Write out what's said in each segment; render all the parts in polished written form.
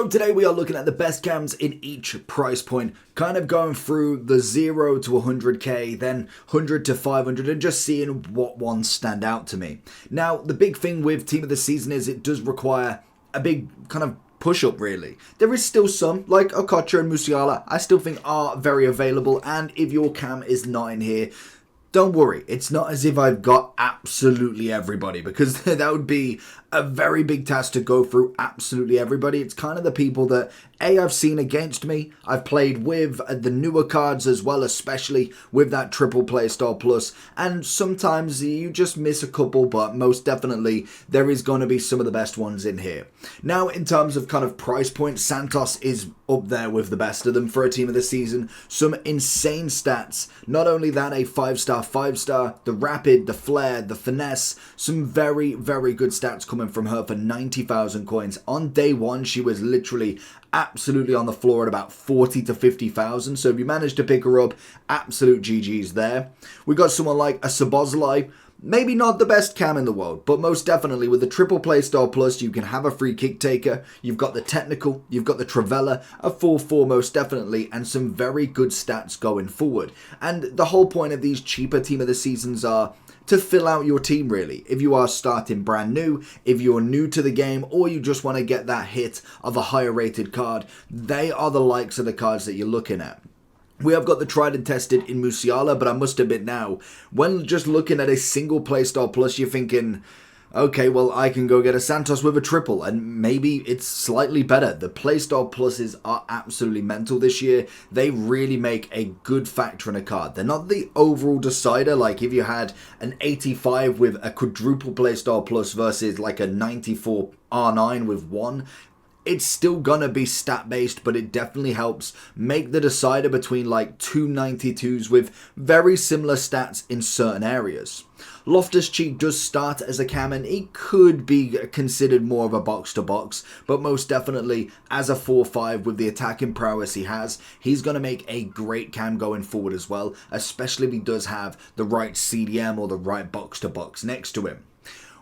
So today we are looking at the best cams in each price point, kind of going through the 0 to 100k, then 100 to 500 and just seeing what ones stand out to me. Now, the big thing with Team of the Season is it does require a big kind of push-up, really. There is still some, like Okocha and Musiala, I still think are very available, and if your cam is not in here, don't worry, it's not as if I've got absolutely everybody, because that would be a very big task to go through absolutely everybody. It's kind of the people that I've seen against me, I've played with, the newer cards as well, especially with that triple play style plus, and sometimes you just miss a couple, but most definitely there is going to be some of the best ones in here. Now, in terms of kind of price point, Santos is up there with the best of them for a Team of the Season. Some insane stats, not only that, a 5-star, 5-star, the rapid, the flair, the finesse, some very, very good stats coming from her for 90,000 coins. On day one, she was literally absolutely on the floor at about 40 to 50,000. So if you managed to pick her up, absolute GG's there. We got someone like a Szoboszlai. Maybe not the best cam in the world, but most definitely with the triple play style plus, you can have a free kick taker, you've got the technical, you've got the Trivela, a 4-4 most definitely, and some very good stats going forward. And the whole point of these cheaper Team of the Seasons are to fill out your team, really. If you are starting brand new, if you're new to the game, or you just want to get that hit of a higher rated card, they are the likes of the cards that you're looking at. We have got the tried and tested in Musiala, but I must admit now, when just looking at a single playstyle plus, you're thinking, okay, well, I can go get a Santos with a triple, and maybe it's slightly better. The playstyle pluses are absolutely mental this year. They really make a good factor in a card. They're not the overall decider, like if you had an 85 with a quadruple playstyle plus versus like a 94 R9 with one. It's still gonna be stat based, but it definitely helps make the decider between like two 92s with very similar stats in certain areas. Loftus-Cheek does start as a cam and he could be considered more of a box to box, but most definitely as a 4-5 with the attacking prowess he has, he's going to make a great cam going forward as well, especially if he does have the right CDM or the right box to box next to him.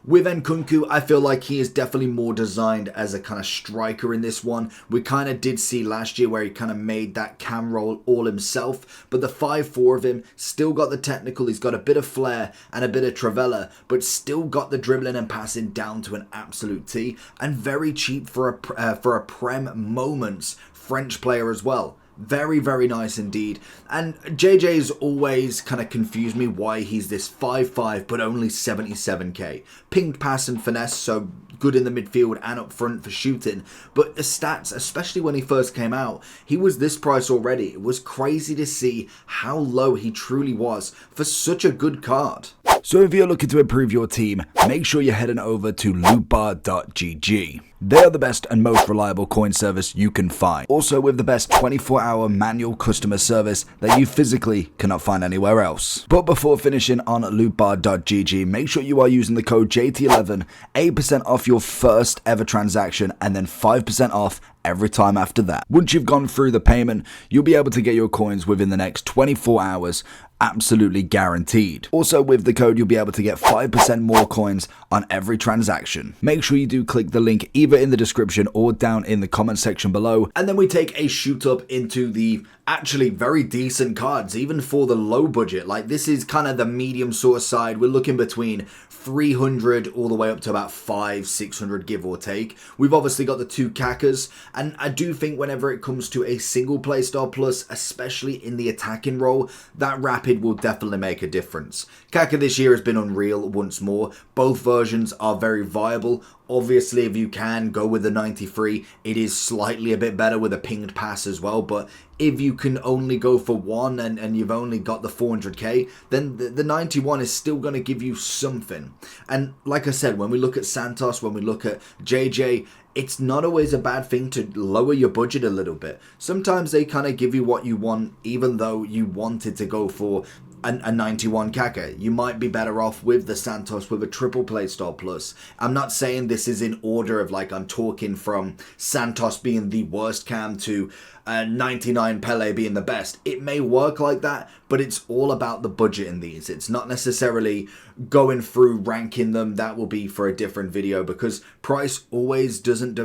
With Nkunku, I feel like he is definitely more designed as a kind of striker in this one. We kind of did see last year where he kind of made that cam roll all himself, but the 5-4 of him still got the technical, he's got a bit of flair and a bit of Trivela, but still got the dribbling and passing down to an absolute T, and very cheap for a Prem Moments French player as well. Very, very nice indeed. And JJ's always kind of confused me why he's this 5-5 but only 77k. Pinged pass and finesse, so good in the midfield and up front for shooting. But the stats, especially when he first came out, he was this price already. It was crazy to see how low he truly was for such a good card. So if you're looking to improve your team, make sure you're heading over to lootbar.gg. They are the best and most reliable coin service you can find. Also with the best 24-hour manual customer service that you physically cannot find anywhere else. But before finishing on lootbar.gg, make sure you are using the code JT11, 8% off your first ever transaction and then 5% off every time after that. Once you've gone through the payment, you'll be able to get your coins within the next 24 hours, absolutely guaranteed. Also with the code, you'll be able to get 5% more coins on every transaction. Make sure you do click the link either in the description or down in the comment section below. And then we take a shoot up into the actually very decent cards, even for the low budget. Like this is kind of the medium sort of side. We're looking between 300 all the way up to about 500-600 give or take. We've obviously got the two Kakas, and I do think whenever it comes to a single playstyle plus, especially in the attacking role, that rapid will definitely make a difference. Kaka this year has been unreal once more. Both versions are very viable. Obviously, if you can go with the 93, it is slightly a bit better with a pinged pass as well, but if you can only go for one and you've only got the 400k, then the 91 is still going to give you something. And like I said, when we look at Santos, when we look at JJ, it's not always a bad thing to lower your budget a little bit. Sometimes they kind of give you what you want, even though you wanted to go for a 91 Kaka. You might be better off with the Santos with a triple playstyle plus. I'm not saying this is in order of like I'm talking from Santos being the worst cam to 99 Pele being the best. It may work like that, but it's all about the budget in these. It's not necessarily going through ranking them. That will be for a different video because price always doesn't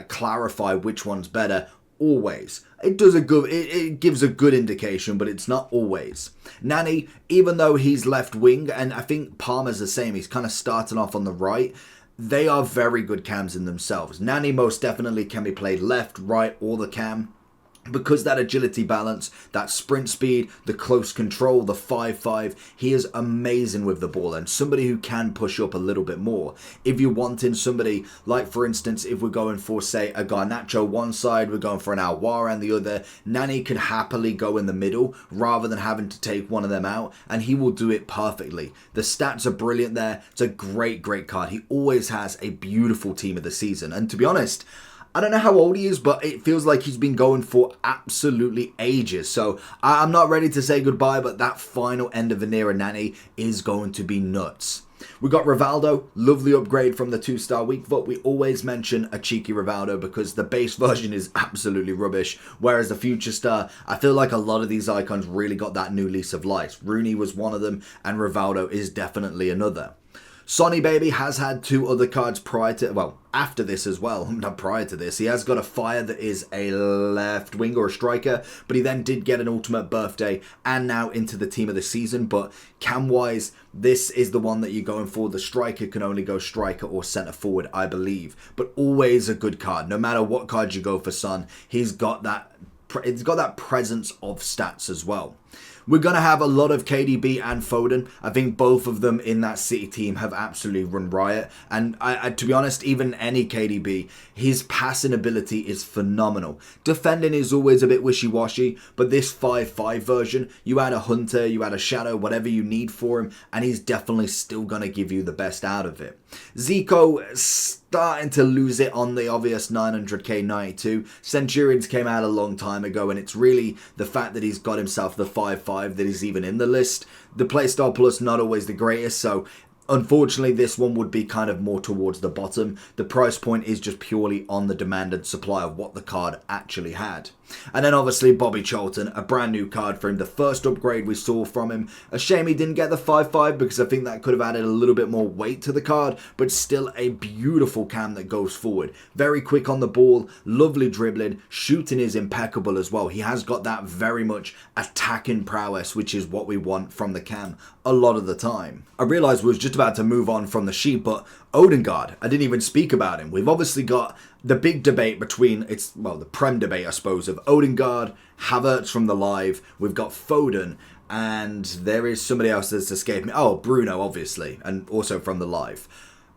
clarify which one's better. Always. It gives a good indication, but it's not always. Nani, even though he's left wing, and I think Palmer's the same, he's kind of starting off on the right, they are very good cams in themselves. Nani most definitely can be played left, right, or the cam. Because that agility balance, that sprint speed, the close control, the 5-5, he is amazing with the ball and somebody who can push up a little bit more. If you're wanting somebody, like for instance, if we're going for, say, a Garnacho one side, we're going for an Aouar and the other, Nani can happily go in the middle rather than having to take one of them out, and he will do it perfectly. The stats are brilliant there. It's a great, great card. He always has a beautiful team of the season, and to be honest, I don't know how old he is, but it feels like he's been going for absolutely ages. So I'm not ready to say goodbye, but that final end of Vanera Nani is going to be nuts. We got Rivaldo, lovely upgrade from the 2-star weak foot. We always mention a cheeky Rivaldo because the base version is absolutely rubbish. Whereas the future star, I feel like a lot of these icons really got that new lease of life. Rooney was one of them and Rivaldo is definitely another. Sonny Baby has had 2 other cards prior to, well, after this as well, not prior to this. He has got a fire that is a left wing or a striker, but he then did get an ultimate birthday and now into the team of the season. But cam-wise, this is the one that you're going for. The striker can only go striker or centre forward, I believe. But always a good card. No matter what card you go for Son, he's got that presence of stats as well. We're going to have a lot of KDB and Foden. I think both of them in that City team have absolutely run riot. And to be honest, even any KDB, his passing ability is phenomenal. Defending is always a bit wishy-washy, but this 5-5 version, you add a Hunter, you add a Shadow, whatever you need for him, and he's definitely still going to give you the best out of it. Zico starting to lose it on the obvious 900k 92. Centurions came out a long time ago, and it's really the fact that he's got himself the 5-5 that is even in the list. The playstyle plus not always the greatest, so unfortunately this one would be kind of more towards the bottom. The price point is just purely on the demand and supply of what the card actually had. And then obviously Bobby Charlton, a brand new card for him, the first upgrade we saw from him. A shame he didn't get the 5-5 because I think that could have added a little bit more weight to the card, but still a beautiful cam that goes forward. Very quick on the ball, lovely dribbling, shooting is impeccable as well. He has got that very much attacking prowess, which is what we want from the cam a lot of the time. I realised we was just about to move on from the sheet, but Odegaard, I didn't even speak about him. We've obviously got the big debate between, the Prem debate, I suppose, of Odegaard, Havertz from the live. We've got Foden, and there is somebody else that's escaped me. Oh, Bruno, obviously, and also from the live.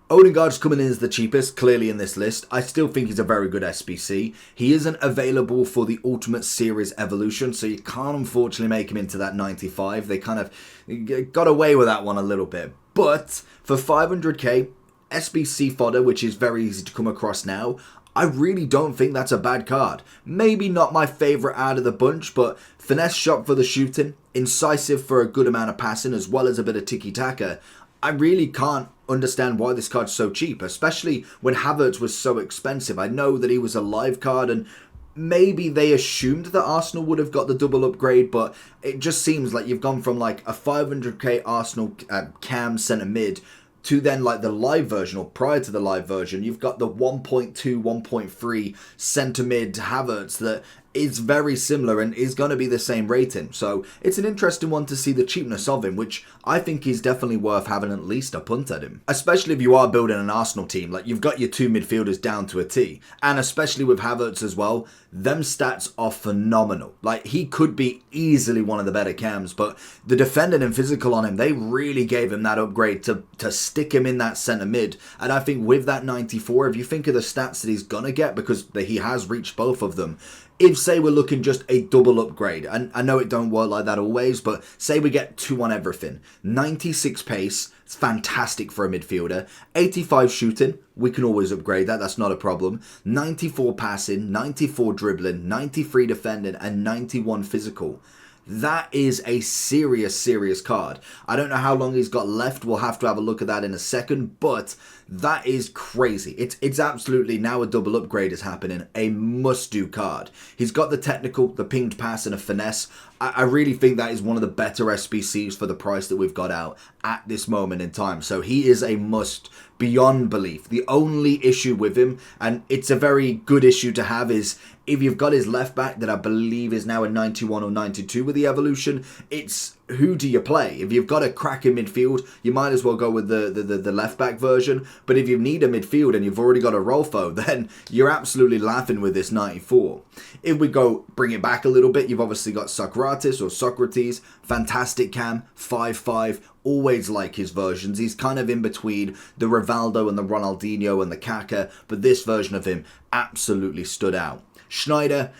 Odegaard's coming in as the cheapest, clearly in this list. I still think he's a very good SBC. He isn't available for the Ultimate Series Evolution, so you can't unfortunately make him into that 95. They kind of got away with that one a little bit. But for 500k, SBC fodder, which is very easy to come across now, I really don't think that's a bad card. Maybe not my favourite out of the bunch, but finesse shot for the shooting, incisive for a good amount of passing, as well as a bit of tiki-taka. I really can't understand why this card's so cheap, especially when Havertz was so expensive. I know that he was a live card and maybe they assumed that Arsenal would have got the double upgrade, but it just seems like you've gone from like a 500k Arsenal cam centre mid to then like the live version, or prior to the live version, you've got the 1.2, 1.3 centre mid Havertz that is very similar and is going to be the same rating. So it's an interesting one to see the cheapness of him, which I think is definitely worth having at least a punt at him. Especially if you are building an Arsenal team, like you've got your 2 midfielders down to a T. And especially with Havertz as well, them stats are phenomenal. Like he could be easily one of the better cams, but the defending and physical on him, they really gave him that upgrade to stick him in that centre mid. And I think with that 94, if you think of the stats that he's going to get, because he has reached both of them, if, say, we're looking just a double upgrade, and I know it don't work like that always, but say we get 2 on everything. 96 pace, it's fantastic for a midfielder. 85 shooting, we can always upgrade that, that's not a problem. 94 passing, 94 dribbling, 93 defending, and 91 physical. That is a serious card. I don't know how long he's got left. We'll have to have a look at that in a second, but that is crazy. It's absolutely, now a double upgrade is happening. A must-do card. He's got the technical, the pinged pass, and a finesse. I really think that is one of the better SBCs for the price that we've got out at this moment in time. So he is a must beyond belief. The only issue with him, and it's a very good issue to have, is if you've got his left back that I believe is now a 91 or 92 with the evolution, it's who do you play? If you've got a crack in midfield, you might as well go with the left back version. But if you need a midfield and you've already got a Rolfo, then you're absolutely laughing with this 94. If we go bring it back a little bit, you've obviously got Socrates or Socrates, fantastic cam, 5'5", always like his versions. He's kind of in between the Rivaldo and the Ronaldinho and the Kaká, but this version of him absolutely stood out. Schneider,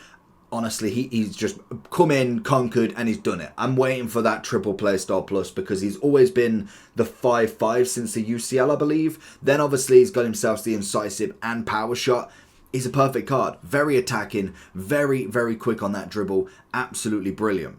honestly, he's just come in, conquered, and he's done it. I'm waiting for that triple playstyle plus because he's always been the 5'5" since the UCL, I believe. Then obviously he's got himself the incisive and power shot. He's a perfect card. Very attacking, very quick on that dribble. Absolutely brilliant.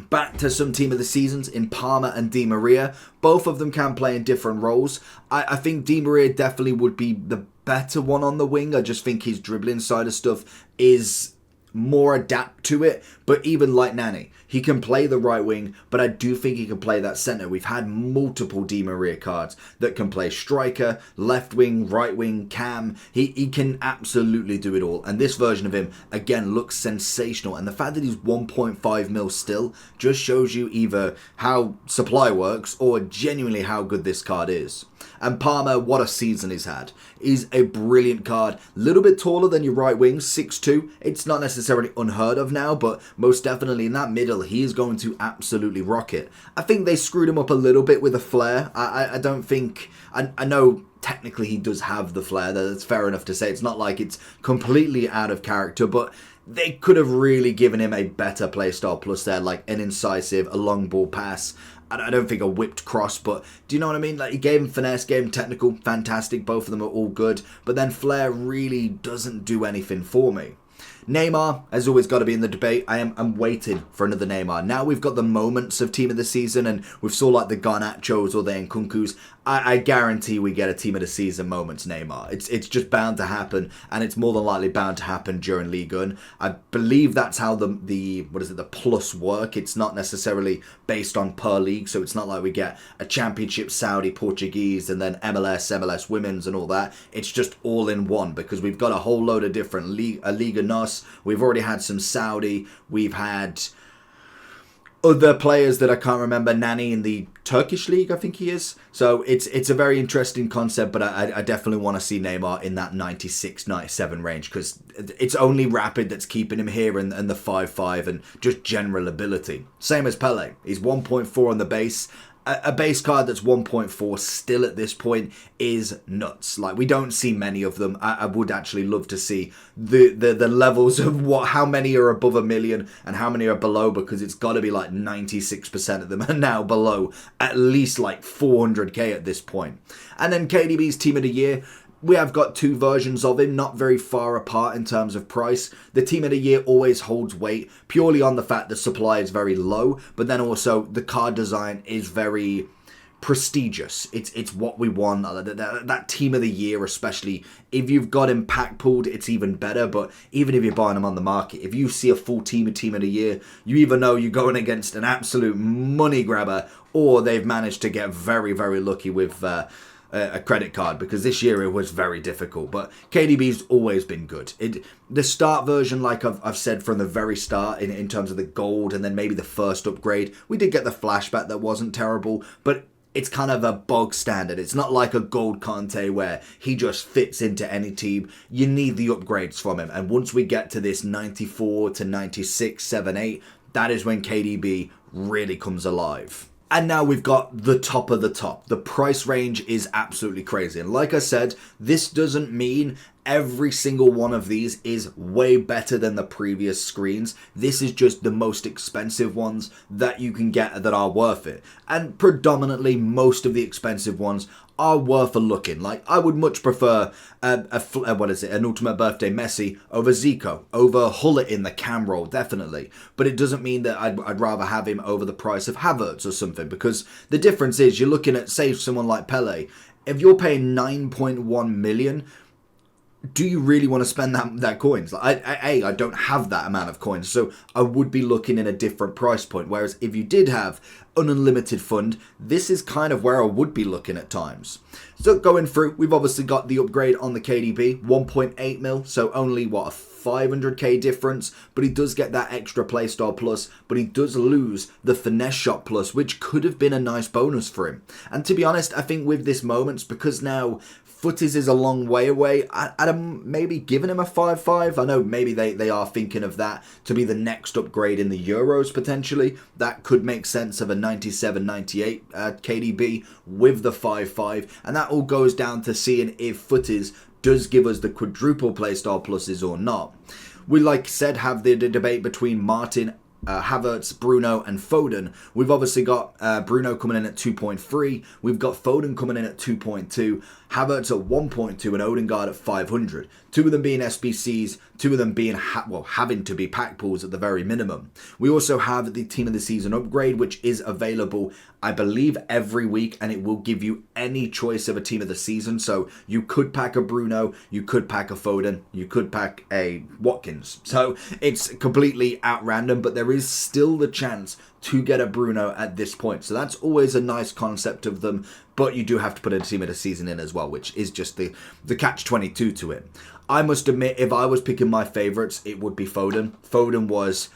Back to some team of the seasons in Palmer and Di Maria. Both of them can play in different roles. I think Di Maria definitely would be the better one on the wing. I just think his dribbling side of stuff is more adapt to it. But even like Nani, he can play the right wing, but I do think he can play that centre. We've had multiple Di Maria cards that can play striker, left wing, right wing, cam. He can absolutely do it all. And this version of him, again, looks sensational. And the fact that he's 1.5 mil still just shows you either how supply works or genuinely how good this card is. And Palmer, what a season he's had. He's a brilliant card. A little bit taller than your right wing, 6'2". It's not necessarily unheard of now, but most definitely in that middle, he is going to absolutely rock it. I think they screwed him up a little bit with a flare. I don't think... I know technically he does have the flare. That's fair enough to say. It's not like it's completely out of character, but they could have really given him a better playstyle plus there, like an incisive, a long ball pass. I don't think a whipped cross, but do you know what I mean? Like, he gave him finesse, gave him technical, fantastic. Both of them are all good. But then Flair really doesn't do anything for me. Neymar has always got to be in the debate. I'm waiting for another Neymar. Now we've got the moments of team of the season, and we've saw like the Garnachos or the Nkunkus. I guarantee we get a team of the season moments Neymar. It's just bound to happen, and it's more than likely bound to happen during Ligue 1. I believe that's how the plus work. It's not necessarily based on per league, so it's not like we get a championship Saudi, Portuguese, and then MLS women's and all that. It's just all in one because we've got a whole load of different Liga NOS. We've already had some Saudi. We've had other players that I can't remember. Nani in the Turkish league, I think he is. So it's a very interesting concept, but I definitely want to see Neymar in that 96, 97 range because it's only Rapid that's keeping him here and the 5'5" and just general ability. Same as Pele. He's 1.4 on the base. A base card that's 1.4 still at this point is nuts. Like, we don't see many of them. I would actually love to see the levels of how many are above 1 million and how many are below, because it's got to be like 96% of them are now below at least like 400k at this point. And then KDB's Team of the Year. We have got two versions of him, not very far apart in terms of price. The Team of the Year always holds weight, purely on the fact the supply is very low, but then also the card design is very prestigious. It's what we want. That Team of the Year, especially if you've got him pack pulled, it's even better. But even if you're buying them on the market, if you see a full Team of the Year, you either know you're going against an absolute money grabber, or they've managed to get very lucky with a credit card, because this year it was very difficult. But KDB's always been good. The start version, like I've said from the very start, in terms of the gold and then maybe the first upgrade, we did get the flashback that wasn't terrible, but it's kind of a bog standard. It's not like a gold Conte where he just fits into any team. You need the upgrades from him, and once we get to this 94 to 96, 7, 8, that is when KDB really comes alive. And now we've got the top of the top. The price range is absolutely crazy. And like I said, this doesn't mean every single one of these is way better than the previous screens. This is just the most expensive ones that you can get that are worth it. And predominantly, most of the expensive ones are worth a look in. Like, I would much prefer an Ultimate Birthday Messi over Zico, over Hullet in the cam role, definitely. But it doesn't mean that I'd rather have him over the price of Havertz or something, because the difference is, you're looking at, say, someone like Pele. If you're paying 9.1 million, do you really want to spend that coins? Like, I don't have that amount of coins, so I would be looking in a different price point. Whereas if you did have an unlimited fund, this is kind of where I would be looking at times. So going through, we've obviously got the upgrade on the KDB, 1.8 mil, so only, what, a 500k difference, but he does get that extra playstyle plus, but he does lose the finesse shot plus, which could have been a nice bonus for him. And to be honest, I think with this Moments, because now Footies is a long way away, I'd have maybe given him a 5.5. I know maybe they are thinking of that to be the next upgrade in the Euros potentially. That could make sense of a 97-98 KDB with the 5.5, and that all goes down to seeing if Footies does give us the quadruple playstyle pluses or not. We, like I said, have the debate between Martin, Havertz, Bruno and Foden. We've obviously got Bruno coming in at 2.3. We've got Foden coming in at 2.2. Havertz at 1.2 and Odegaard at 500. Two of them being SBCs, two of them being having to be pack pools at the very minimum. We also have the Team of the Season upgrade, which is available, I believe, every week, and it will give you any choice of a Team of the Season. So you could pack a Bruno, you could pack a Foden, you could pack a Watkins. So it's completely at random, but there is still the chance to get a Bruno at this point. So that's always a nice concept of them, but you do have to put a Team of the Season in as well, which is just the catch-22 to it. I must admit, if I was picking my favourites, it would be Foden. Foden was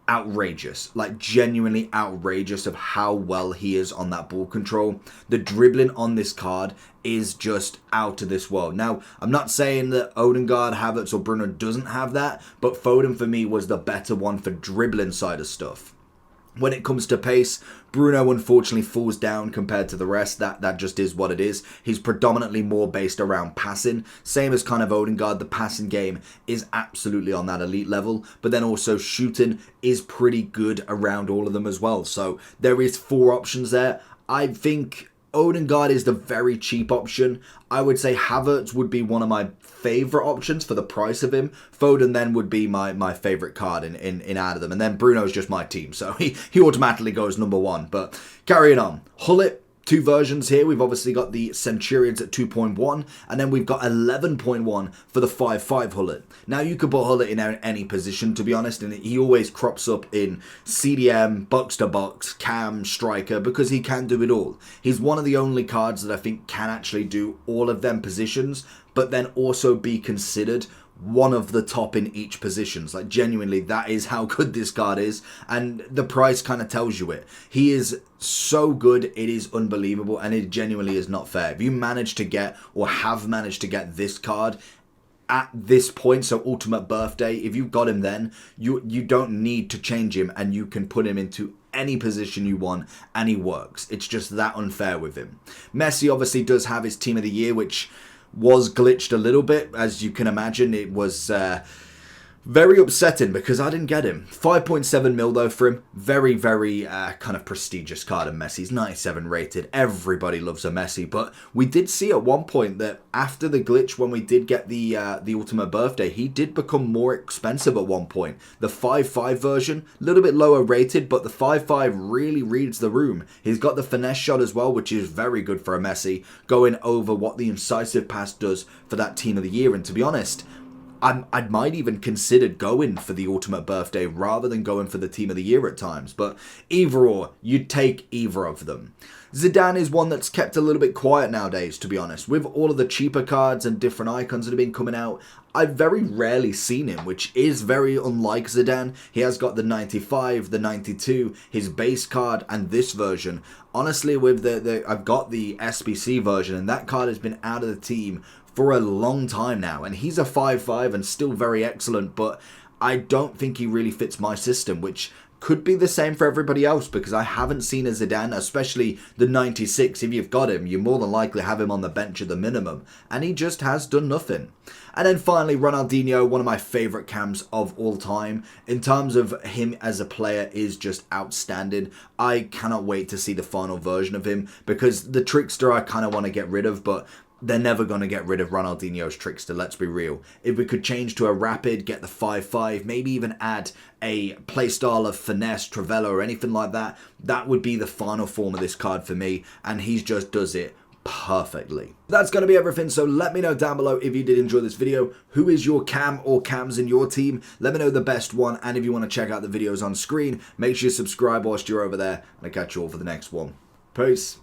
outrageous, like genuinely outrageous of how well he is on that ball control. The dribbling on this card is just out of this world. Now, I'm not saying that Odegaard, Havertz or Bruno doesn't have that, but Foden for me was the better one for dribbling side of stuff. When it comes to pace, Bruno unfortunately falls down compared to the rest. That just is what it is. He's predominantly more based around passing. Same as kind of Odegaard, the passing game is absolutely on that elite level. But then also shooting is pretty good around all of them as well. So there is 4 options there. I think Odegaard is the very cheap option. I would say Havertz would be one of my favourite options for the price of him. Foden then would be my favourite card in out of them. And then Bruno's just my team, so he automatically goes number 1. But carrying on. Hullet, 2 versions here. We've obviously got the Centurions at 2.1, and then we've got 11.1 for the 5.5 Hullet. Now, you could put Hullet in any position, to be honest, and he always crops up in CDM, box-to-box, cam, striker, because he can do it all. He's one of the only cards that I think can actually do all of them positions, but then also be considered one of the top in each positions. Like, genuinely, that is how good this card is, and the price kind of tells you it. He is so good, it is unbelievable, and it genuinely is not fair. If you manage to get, or have managed to get this card at this point, so Ultimate Birthday, if you've got him then, you don't need to change him, and you can put him into any position you want, and he works. It's just that unfair with him. Messi obviously does have his Team of the Year, which was glitched a little bit, as you can imagine. It was very upsetting because I didn't get him. 5.7 mil though for him. Very, very kind of prestigious card of Messi's. 97 rated. Everybody loves a Messi, but we did see at one point that after the glitch, when we did get the Ultimate Birthday, he did become more expensive at one point. The 5.5 version, a little bit lower rated, but the 5.5 really reads the room. He's got the finesse shot as well, which is very good for a Messi, going over what the incisive pass does for that Team of the Year. And to be honest, I might even consider going for the Ultimate Birthday rather than going for the Team of the Year at times. But either or, you'd take either of them. Zidane is one that's kept a little bit quiet nowadays, to be honest. With all of the cheaper cards and different icons that have been coming out, I've very rarely seen him, which is very unlike Zidane. He has got the 95, the 92, his base card, and this version. Honestly, with I've got the SBC version, and that card has been out of the team for a long time now, and he's a 5.5 and still very excellent, but I don't think he really fits my system, which could be the same for everybody else, because I haven't seen a Zidane, especially the 96. If you've got him, you more than likely have him on the bench at the minimum, and he just has done nothing. And then finally, Ronaldinho, one of my favourite cams of all time. In terms of him as a player, is just outstanding. I cannot wait to see the final version of him, because the trickster I kind of want to get rid of, but they're never going to get rid of Ronaldinho's trickster, let's be real. If we could change to a rapid, get the 5-5, maybe even add a playstyle of finesse, Trivela, or anything like that, that would be the final form of this card for me, and he just does it perfectly. That's going to be everything, so let me know down below if you did enjoy this video. Who is your cam or cams in your team? Let me know the best one, and if you want to check out the videos on screen, make sure you subscribe whilst you're over there, and I'll catch you all for the next one. Peace.